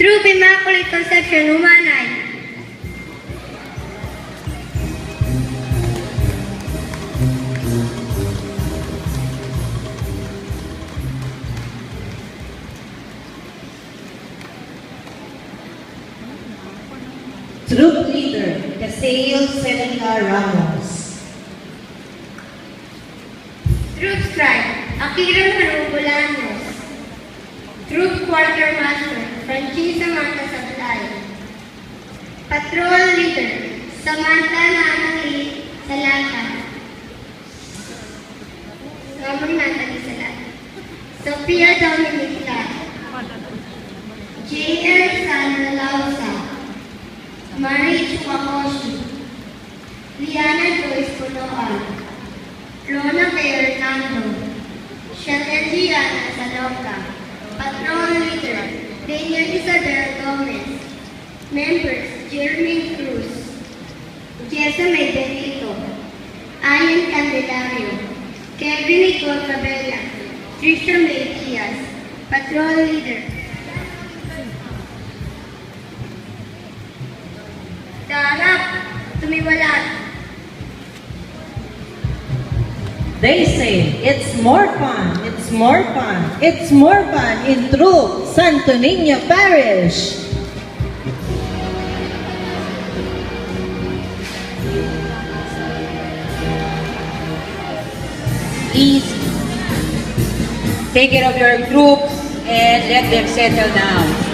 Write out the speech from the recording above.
Troop Immaculate Conception, Humanay. Troop Leader, Casale Seneca Ramos. Troop Strike, Akira Marubulanos. Troop Quartermaster, Francisa Mata Sablay. Patrol Leader, Samantha Nanali Salata. Namang Natali Salata. Sophia Dominica. J.R. Sanalausa. Marie Chukakoshi. Liana Joyce Punoan. Rona Fernando. Chanel Gianna Saloka. Patrol Leader, Daniel Isabel Gomez. Members, Jeremy Cruz, Jessa May Benito, Ayan Candelario, Kevin Nicole Cabela, Trisha May Diaz. Patrol Leader. Darap, Tumiwalat. They say it's more fun, it's more fun, it's more fun in Troop Santo Niño Parish. Please take care of your troops and let them settle down.